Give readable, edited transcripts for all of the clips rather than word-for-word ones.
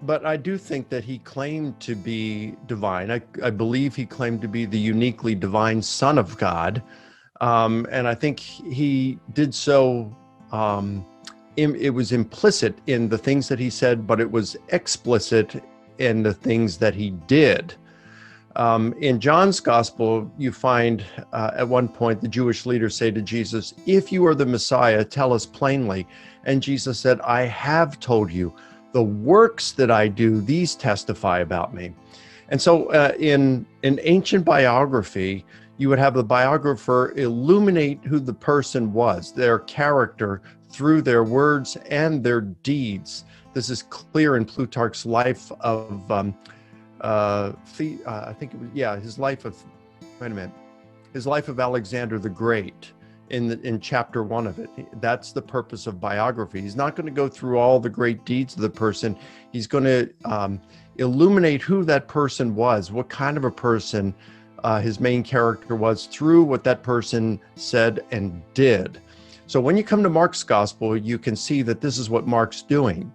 but I do think that he claimed to be divine. I believe he claimed to be the uniquely divine Son of God. And I think he did so. It was implicit in the things that he said, but it was explicit in the things that he did. In John's gospel, you find at one point the Jewish leaders say to Jesus, "If you are the Messiah, tell us plainly." And Jesus said, "I have told you. The works that I do, these testify about me." And so in an ancient biography, you would have the biographer illuminate who the person was, their character, through their words and their deeds. This is clear in Plutarch's life of, I think it was, his life of, his life of Alexander the Great. In chapter 1 of it. That's the purpose of biography. He's not going to go through all the great deeds of the person. He's going to illuminate who that person was, what kind of a person his main character was, through what that person said and did. So when you come to Mark's gospel, you can see that this is what Mark's doing.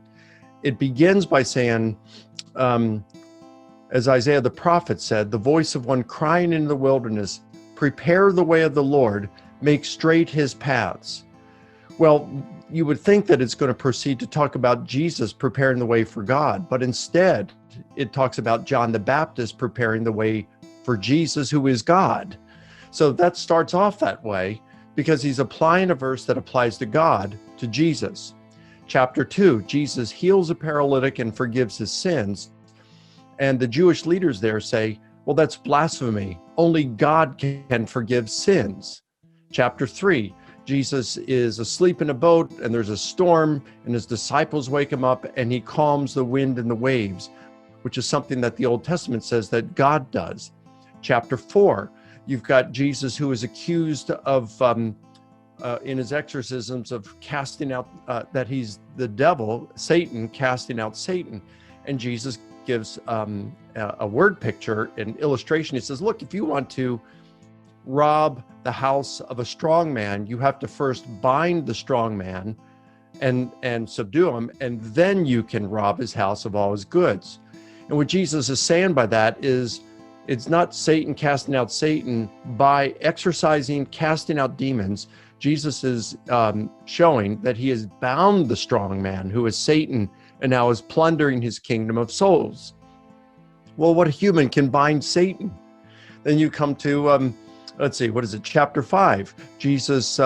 It begins by saying, as Isaiah the prophet said, "The voice of one crying in the wilderness, prepare the way of the Lord, make straight his paths." Well, you would think that it's going to proceed to talk about Jesus preparing the way for God, but instead it talks about John the Baptist preparing the way for Jesus, who is God. So that starts off that way because he's applying a verse that applies to God to Jesus. Chapter 2, Jesus heals a paralytic and forgives his sins. And the Jewish leaders there say, well, that's blasphemy. Only God can forgive sins. Chapter 3, Jesus is asleep in a boat and there's a storm and his disciples wake him up and he calms the wind and the waves, which is something that the Old Testament says that God does. Chapter 4, you've got Jesus who is accused of, in his exorcisms, of casting out, that he's the devil, Satan, casting out Satan. And Jesus gives a word picture, an illustration. He says, look, if you want to rob the house of a strong man, you have to first bind the strong man and subdue him, and then you can rob his house of all his goods. And what Jesus is saying by that is, it's not Satan casting out Satan. By exorcising, casting out demons, Jesus is showing that he has bound the strong man, who is Satan, and now is plundering his kingdom of souls. Well, what human can bind Satan? Then you come to, let's see, what is it? Chapter 5. Jesus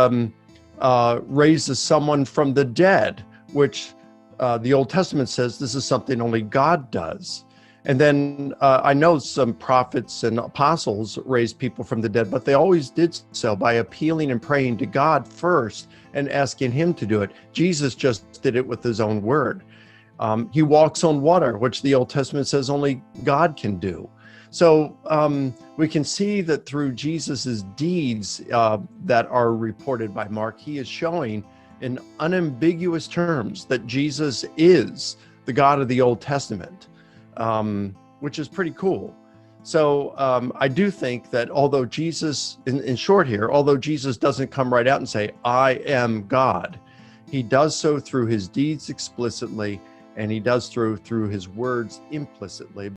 raises someone from the dead, which the Old Testament says this is something only God does. And then I know some prophets and apostles raised people from the dead, but they always did so by appealing and praying to God first and asking him to do it. Jesus just did it with his own word. He walks on water, which the Old Testament says only God can do. So we can see that through Jesus's deeds that are reported by Mark, he is showing in unambiguous terms that Jesus is the God of the Old Testament, which is pretty cool. So I do think that although Jesus, in short here, although Jesus doesn't come right out and say, I am God, he does so through his deeds explicitly, and he does through his words implicitly.